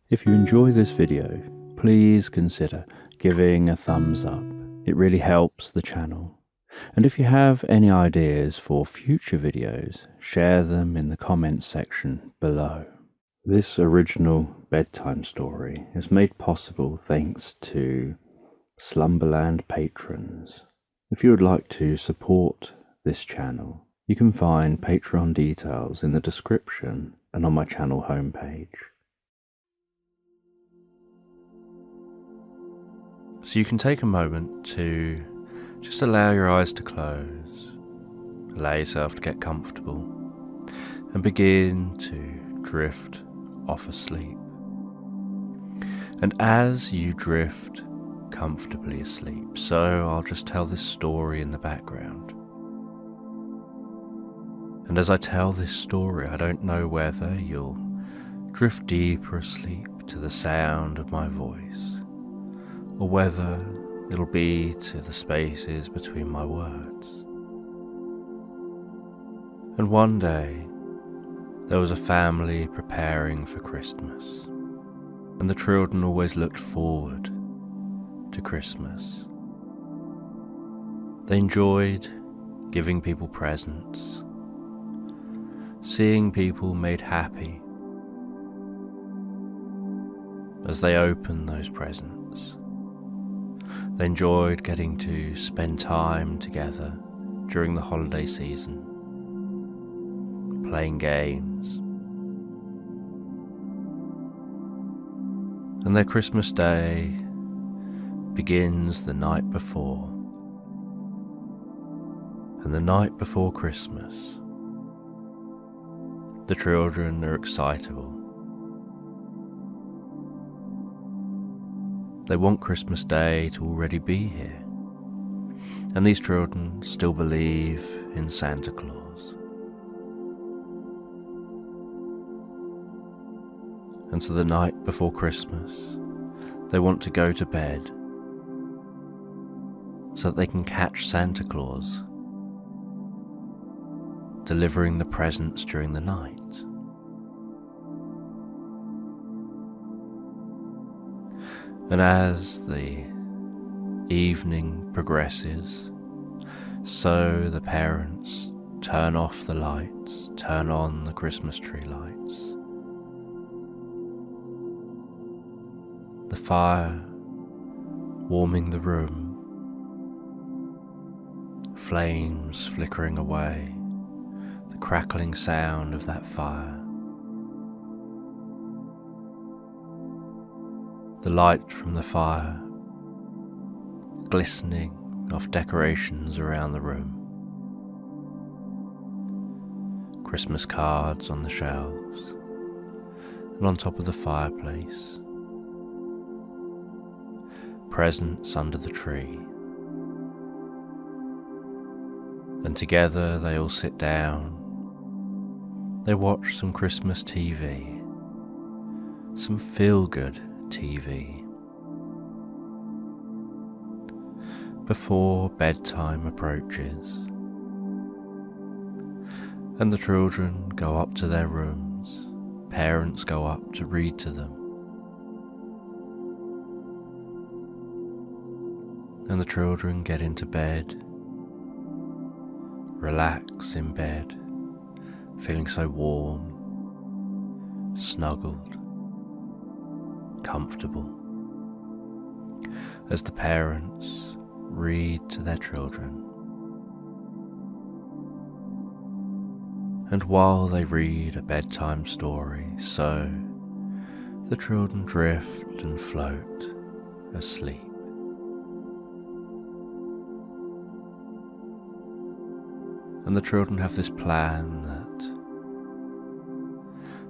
If you enjoy this video, please consider giving a thumbs up. It really helps the channel. And if you have any ideas for future videos, share them in the comments section below. This original bedtime story is made possible thanks to Slumberland patrons. If you would like to support this channel, you can find Patreon details in the description and on my channel homepage. So you can take a moment to just allow your eyes to close, allow yourself to get comfortable, and begin to drift off asleep. And as you drift comfortably asleep, so I'll just tell this story in the background. And as I tell this story, I don't know whether you'll drift deeper asleep to the sound of my voice, or whether it'll be to the spaces between my words. And one day, there was a family preparing for Christmas, and the children always looked forward to Christmas. They enjoyed giving people presents, seeing people made happy as they opened those presents. They enjoyed getting to spend time together during the holiday season, playing games. And their Christmas day begins the night before. And the night before Christmas, the children are excitable. They want Christmas Day to already be here, and these children still believe in Santa Claus. And so the night before Christmas, they want to go to bed so that they can catch Santa Claus delivering the presents during the night. And as the evening progresses, so the parents turn off the lights, turn on the Christmas tree lights. The fire warming the room, flames flickering away, the crackling sound of that fire. The light from the fire glistening off decorations around the room. Christmas cards on the shelves and on top of the fireplace. Presents under the tree. And together they all sit down. They watch some Christmas TV, some feel-good TV. Before bedtime approaches, and the children go up to their rooms, parents go up to read to them, and the children get into bed, relax in bed, feeling so warm, snuggled, comfortable, as the parents read to their children. And while they read a bedtime story, so the children drift and float asleep. And the children have this plan that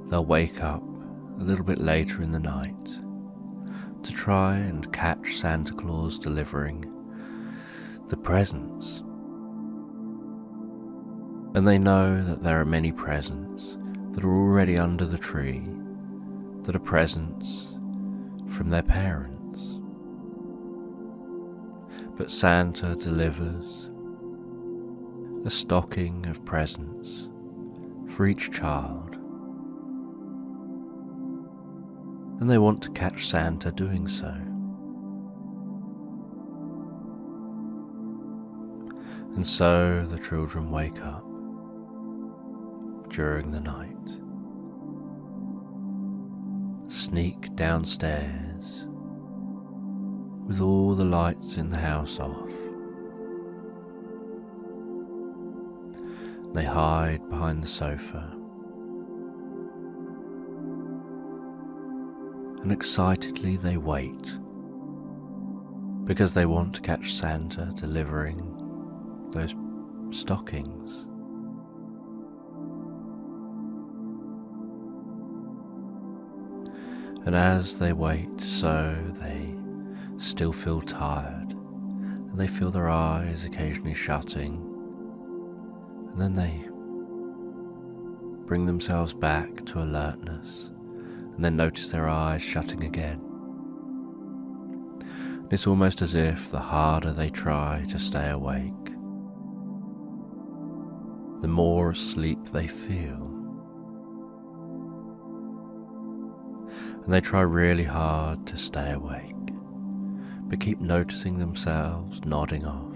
they'll wake up a little bit later in the night to try and catch Santa Claus delivering the presents. And they know that there are many presents that are already under the tree that are presents from their parents. But Santa delivers a stocking of presents for each child. and they want to catch Santa doing so. And so the children wake up during the night, sneak downstairs with all the lights in the house off. They hide behind the sofa and excitedly they wait, because they want to catch Santa delivering those stockings. And as they wait, so they still feel tired, and they feel their eyes occasionally shutting, and then they bring themselves back to alertness, and then notice their eyes shutting again. It's almost as if the harder they try to stay awake, the more asleep they feel. And they try really hard to stay awake, but keep noticing themselves nodding off.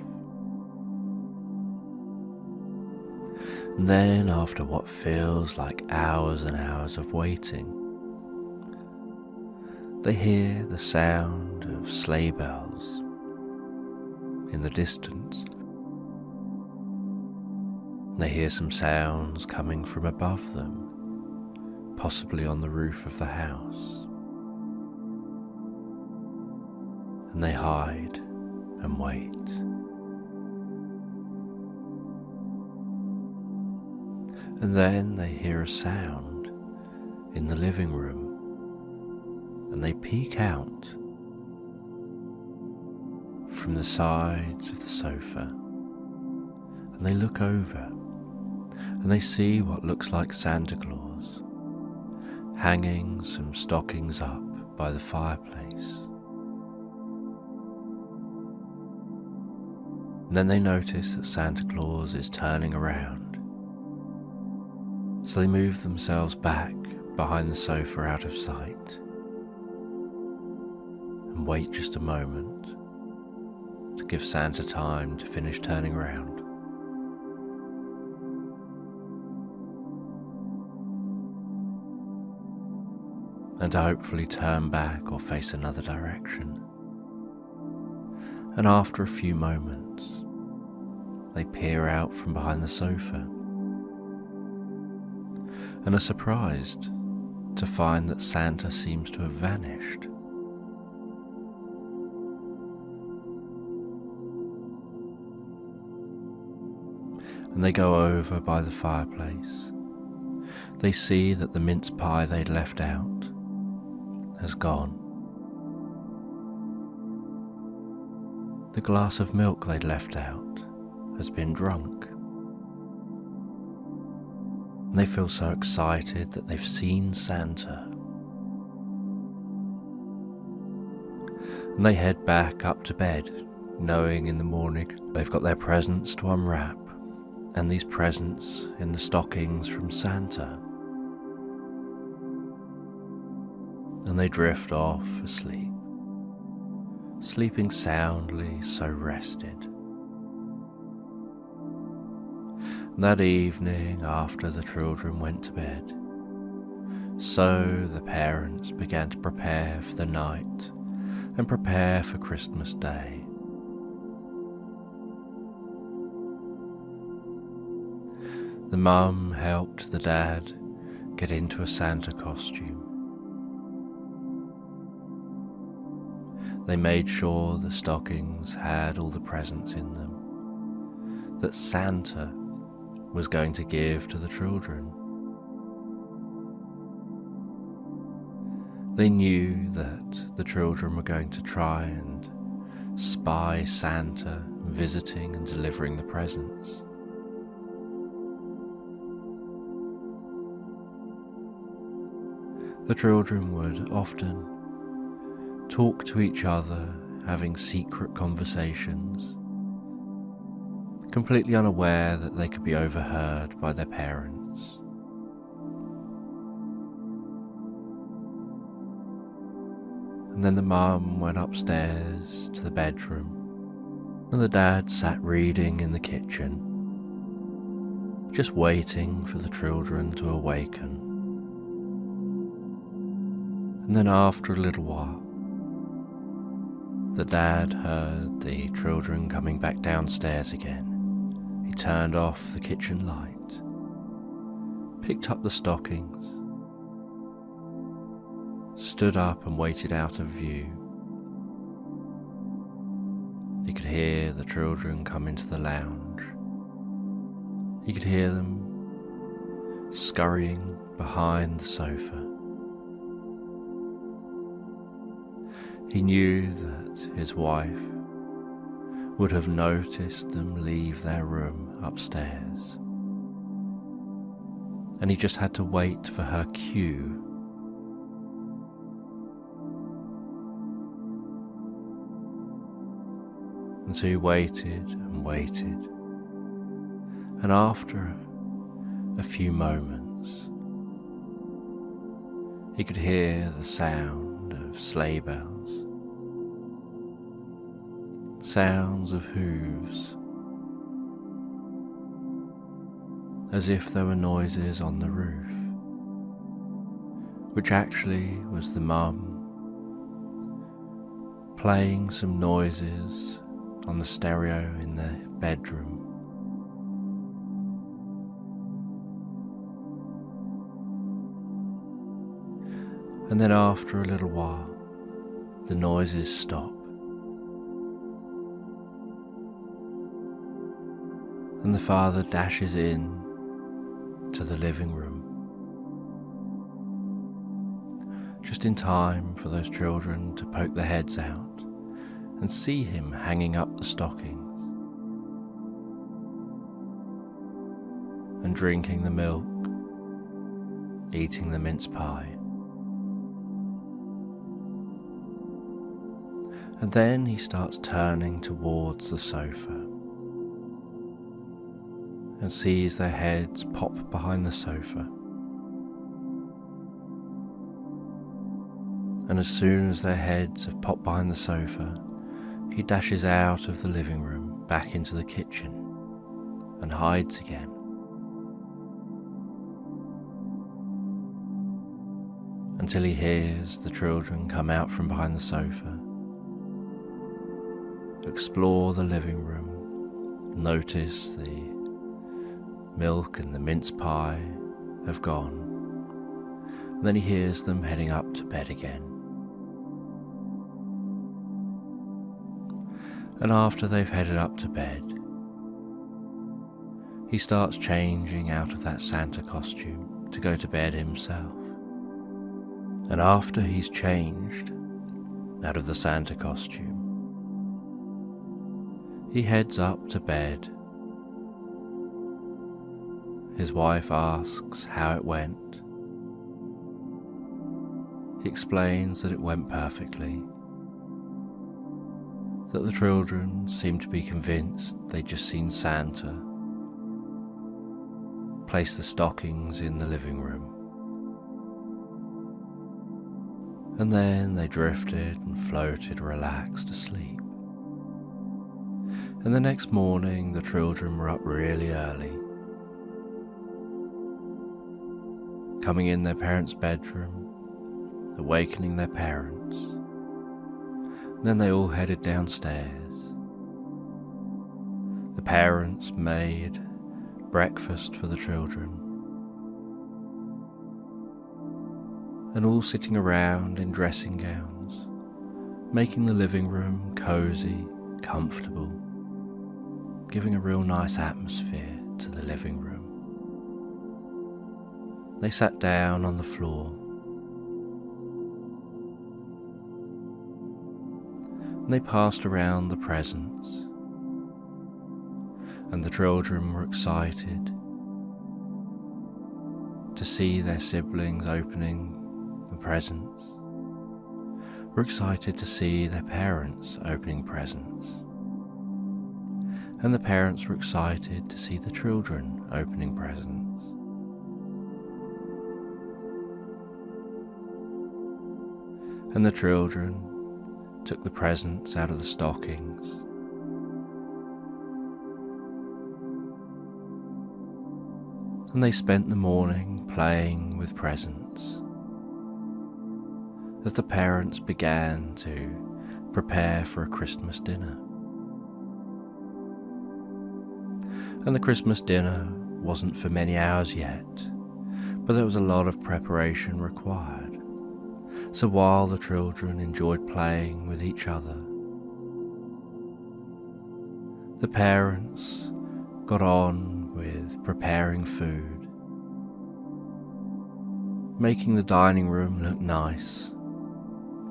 And then, after what feels like hours and hours of waiting, they hear the sound of sleigh bells in the distance. They hear some sounds coming from above them, possibly on the roof of the house. And they hide and wait. And then they hear a sound in the living room, and they peek out from the sides of the sofa, and they look over, and they see what looks like Santa Claus hanging some stockings up by the fireplace. And then they notice that Santa Claus is turning around. So they move themselves back behind the sofa out of sight and wait just a moment to give Santa time to finish turning around. And to hopefully turn back or face another direction. And after a few moments, they peer out from behind the sofa and are surprised to find that Santa seems to have vanished. And they go over by the fireplace. They see that the mince pie they'd left out has gone. The glass of milk they'd left out has been drunk. And they feel so excited that they've seen Santa. And they head back up to bed, knowing in the morning they've got their presents to unwrap, and these presents in the stockings from Santa. And they drift off asleep, sleeping soundly, so rested. That evening, after the children went to bed, so the parents began to prepare for the night and prepare for Christmas Day. The mum helped the dad get into a Santa costume. They made sure the stockings had all the presents in them that Santa was going to give to the children. They knew that the children were going to try and spy Santa visiting and delivering the presents. The children would often talk to each other, having secret conversations, completely unaware that they could be overheard by their parents. And then the mum went upstairs to the bedroom, and the dad sat reading in the kitchen, just waiting for the children to awaken. And then after a little while, the dad heard the children coming back downstairs again. He turned off the kitchen light, picked up the stockings, stood up and waited out of view. He could hear the children come into the lounge. He could hear them scurrying behind the sofa. He knew that his wife would have noticed them leave their room upstairs, and he just had to wait for her cue. And so he waited and waited, and after a few moments, he could hear the sound of sleigh bells, sounds of hooves, as if there were noises on the roof, which actually was the mum playing some noises on the stereo in the bedroom. And then after a little while, the noises stop, and the father dashes in to the living room, just in time for those children to poke their heads out and see him hanging up the stockings and drinking the milk, eating the mince pie. And then he starts turning towards the sofa and sees their heads pop behind the sofa. And as soon as their heads have popped behind the sofa, he dashes out of the living room back into the kitchen and hides again. Until he hears the children come out from behind the sofa, explore the living room, notice the milk and the mince pie have gone, and then he hears them heading up to bed again. And after they've headed up to bed, he starts changing out of that Santa costume to go to bed himself. And after he's changed out of the Santa costume, he heads up to bed. His wife asks how it went. He explains that it went perfectly, that the children seemed to be convinced they'd just seen Santa place the stockings in the living room. And then they drifted and floated relaxed asleep. And the next morning the children were up really early, coming in their parents' bedroom, awakening their parents. Then they all headed downstairs. The parents made breakfast for the children, and all sitting around in dressing gowns, making the living room cozy, comfortable, giving a real nice atmosphere to the living room. They sat down on the floor, and they passed around the presents, and the children were excited to see their siblings opening the presents, were excited to see their parents opening presents, and the parents were excited to see the children opening presents. And the children took the presents out of the stockings. And they spent the morning playing with presents as the parents began to prepare for a Christmas dinner. And the Christmas dinner wasn't for many hours yet, but there was a lot of preparation required. So while the children enjoyed playing with each other, the parents got on with preparing food, making the dining room look nice,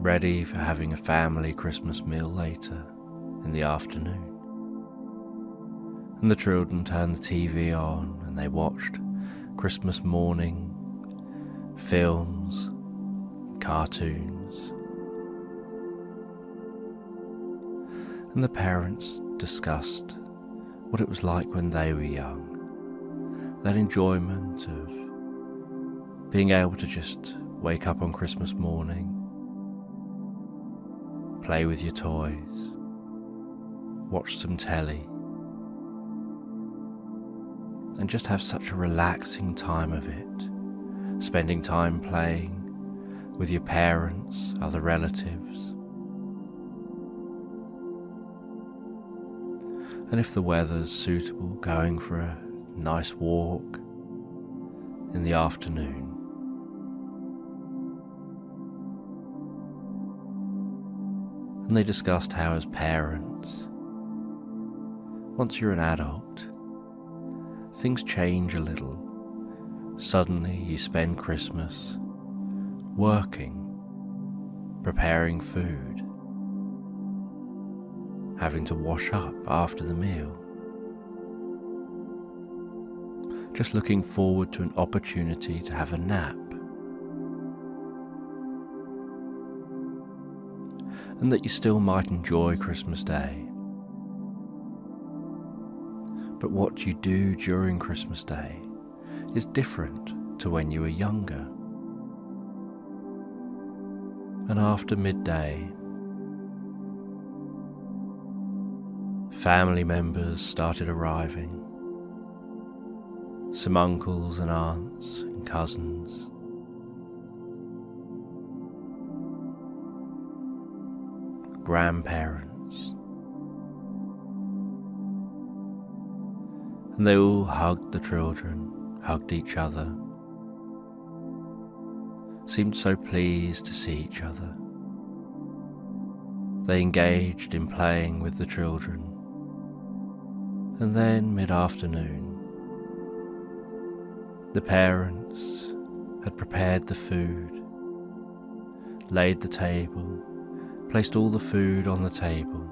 ready for having a family Christmas meal later in the afternoon. And the children turned the TV on and they watched Christmas morning films, cartoons. And the parents discussed what it was like when they were young, that enjoyment of being able to just wake up on Christmas morning, play with your toys, watch some telly, and just have such a relaxing time of it, spending time playing with your parents, other relatives. And if the weather's suitable, going for a nice walk in the afternoon. And they discussed how as parents, once you're an adult, things change a little. Suddenly you spend Christmas working, preparing food, having to wash up after the meal, just looking forward to an opportunity to have a nap, and that you still might enjoy Christmas Day. But what you do during Christmas Day is different to when you were younger. And after midday, family members started arriving. Some uncles and aunts and cousins. Grandparents. And they all hugged the children, hugged each other, seemed so pleased to see each other. They engaged in playing with the children. And then mid-afternoon, the parents had prepared the food, laid the table, placed all the food on the table,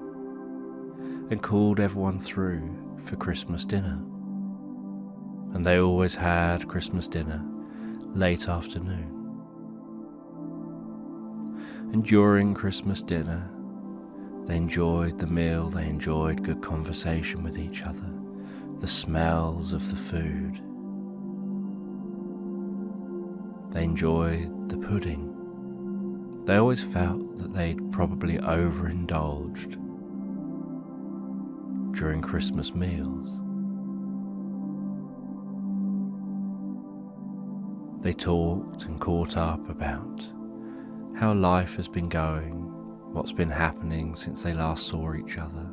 and called everyone through for Christmas dinner. And they always had Christmas dinner late afternoon. And during Christmas dinner, they enjoyed the meal, they enjoyed good conversation with each other, the smells of the food. They enjoyed the pudding. They always felt that they'd probably overindulged during Christmas meals. They talked and caught up about how life has been going, what's been happening since they last saw each other.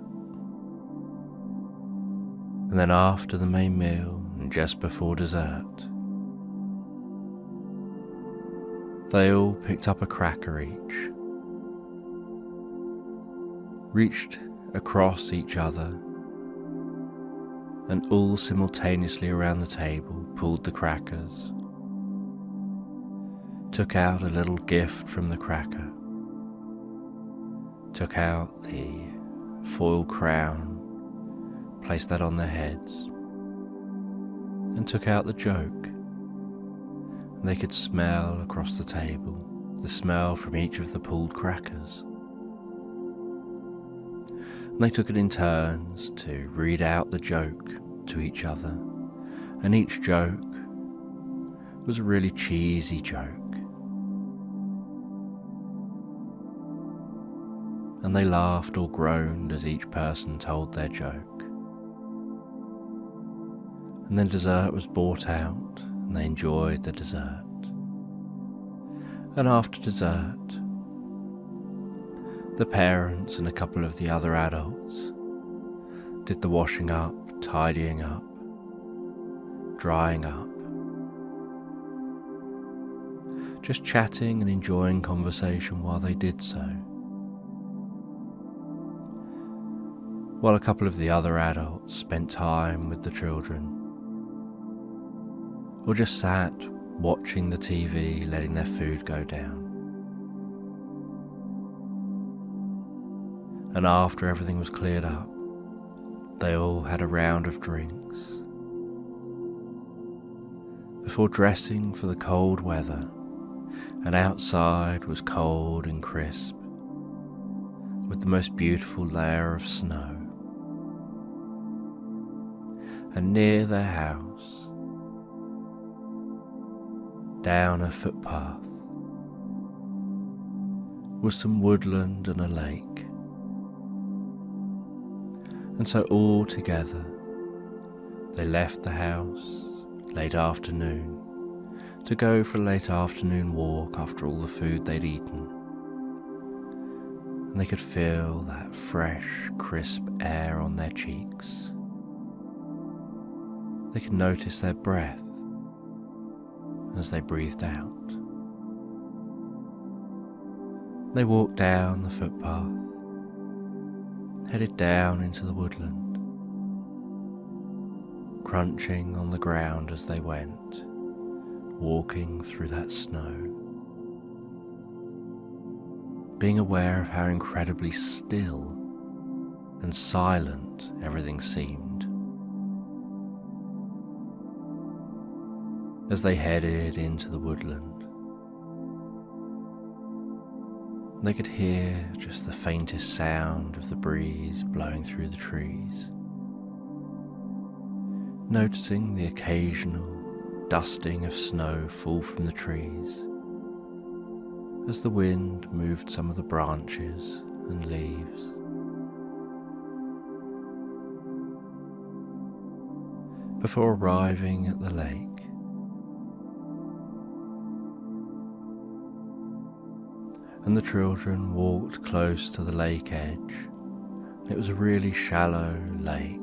And then after the main meal and just before dessert, they all picked up a cracker each, reached across each other, and all simultaneously around the table pulled the crackers, took out a little gift from the cracker, took out the foil crown, placed that on their heads, and took out the joke. And they could smell across the table the smell from each of the pulled crackers. And they took it in turns to read out the joke to each other, and each joke was a really cheesy joke. and they laughed or groaned as each person told their joke. And then dessert was brought out, and they enjoyed the dessert. And after dessert, the parents and a couple of the other adults did the washing up, tidying up, drying up, just chatting and enjoying conversation while they did so. While a couple of the other adults spent time with the children, or just sat watching the TV, letting their food go down. And after everything was cleared up, they all had a round of drinks before dressing for the cold weather, and outside was cold and crisp with the most beautiful layer of snow. And near their house, down a footpath, was some woodland and a lake. And so all together they left the house late afternoon to go for a late afternoon walk after all the food they'd eaten. And they could feel that fresh, crisp air on their cheeks. They could notice their breath as they breathed out. They walked down the footpath, headed down into the woodland, crunching on the ground as they went, walking through that snow, being aware of how incredibly still and silent everything seemed. As they headed into the woodland, they could hear just the faintest sound of the breeze blowing through the trees, noticing the occasional dusting of snow fall from the trees as the wind moved some of the branches and leaves. Before arriving at the lake, and the children walked close to the lake edge. It was a really shallow lake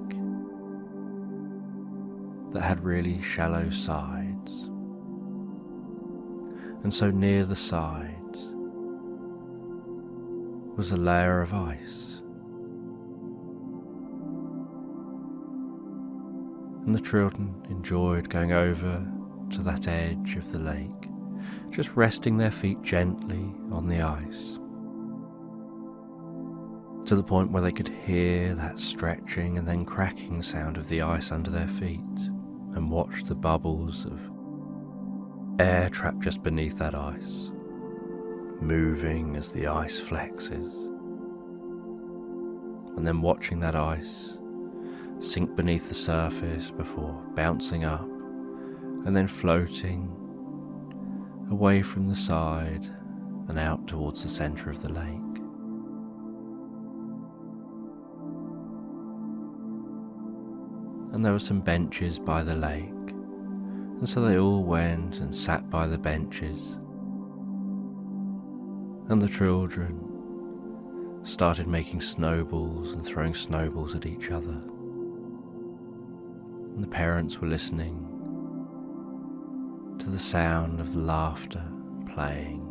that had really shallow sides. And so near the sides was a layer of ice. And the children enjoyed going over to that edge of the lake, just resting their feet gently on the ice, to the point where they could hear that stretching and then cracking sound of the ice under their feet, and watch the bubbles of air trapped just beneath that ice, moving as the ice flexes, and then watching that ice sink beneath the surface before bouncing up and then floating away from the side and out towards the centre of the lake. And there were some benches by the lake, and so they all went and sat by the benches, and the children started making snowballs and throwing snowballs at each other, and the parents were listening to the sound of the laughter playing.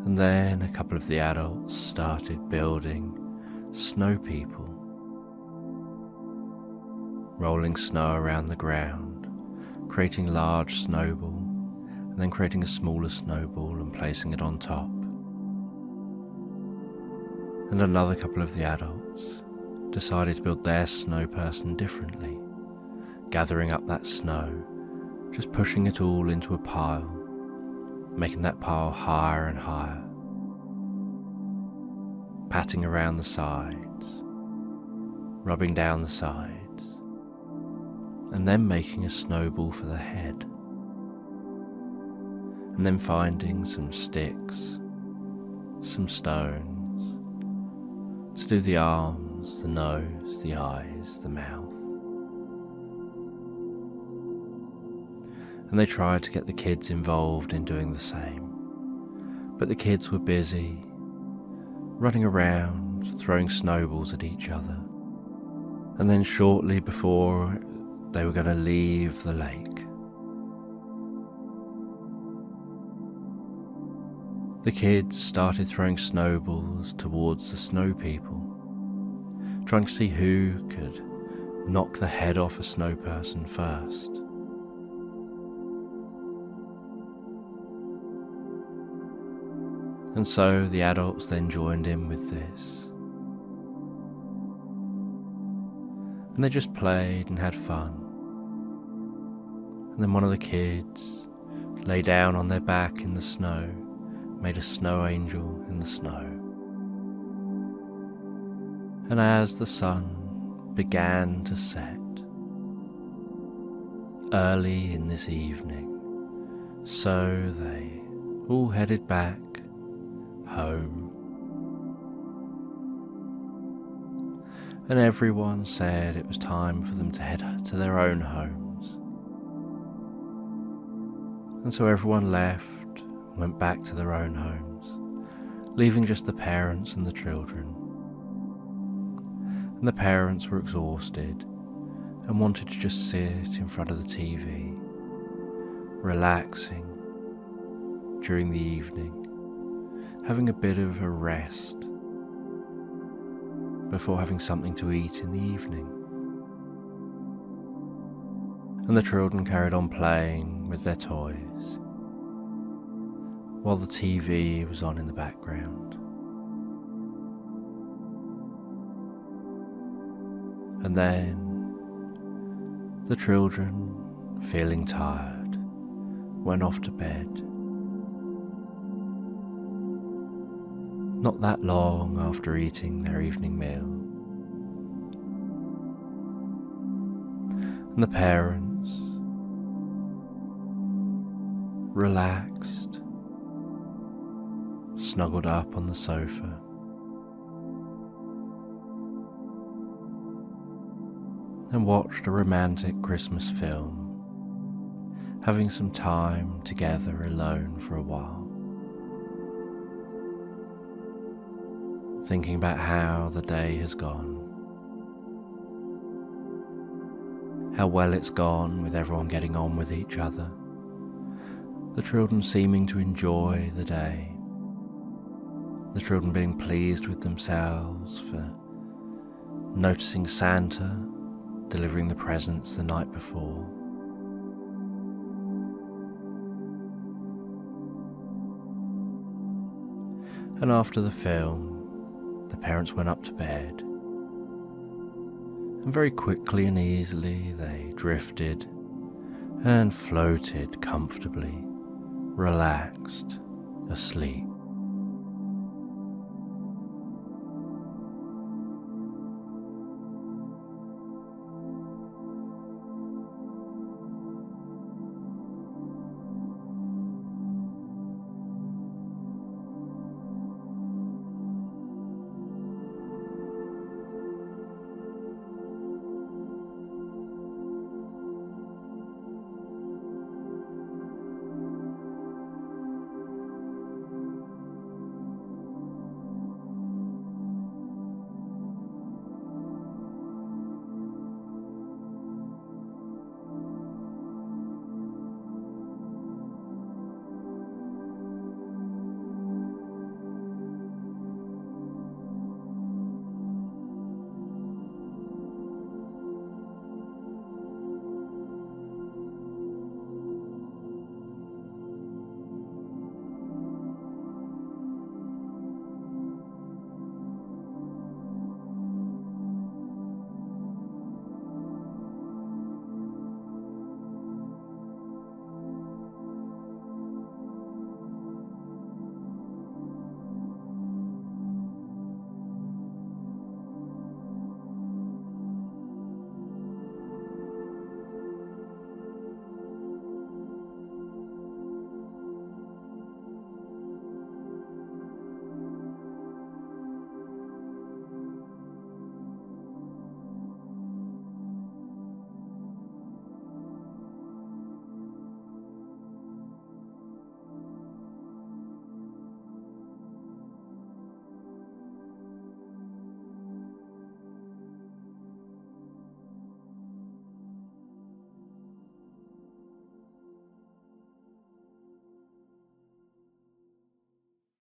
And then a couple of the adults started building snow people, rolling snow around the ground, creating a large snowball, and then creating a smaller snowball and placing it on top. And another couple of the adults decided to build their snow person differently, gathering up that snow, just pushing it all into a pile, making that pile higher and higher, patting around the sides, rubbing down the sides, and then making a snowball for the head, and then finding some sticks, some stones, to do the arms, the nose, the eyes, the mouth. And they tried to get the kids involved in doing the same, but the kids were busy, running around, throwing snowballs at each other. And then shortly before they were going to leave the lake, the kids started throwing snowballs towards the snow people, trying to see who could knock the head off a snow person first. And so the adults then joined in with this. And they just played and had fun. And then one of the kids lay down on their back in the snow, made a snow angel in the snow. And as the sun began to set, early in this evening, so they all headed back home. And everyone said it was time for them to head to their own homes. And so everyone left, went back to their own homes, leaving just the parents and the children. And the parents were exhausted and wanted to just sit in front of the TV, relaxing during the evening, having a bit of a rest before having something to eat in the evening. And the children carried on playing with their toys while the TV was on in the background. And then the children, feeling tired, went off to bed. Not that long after eating their evening meal. And the parents, relaxed, snuggled up on the sofa, and watched a romantic Christmas film, having some time together alone for a while. Thinking about how the day has gone, how well it's gone with everyone getting on with each other, the children seeming to enjoy the day, the children being pleased with themselves for noticing Santa delivering the presents the night before. And after the film, the parents went up to bed, and very quickly and easily they drifted and floated comfortably, relaxed, asleep.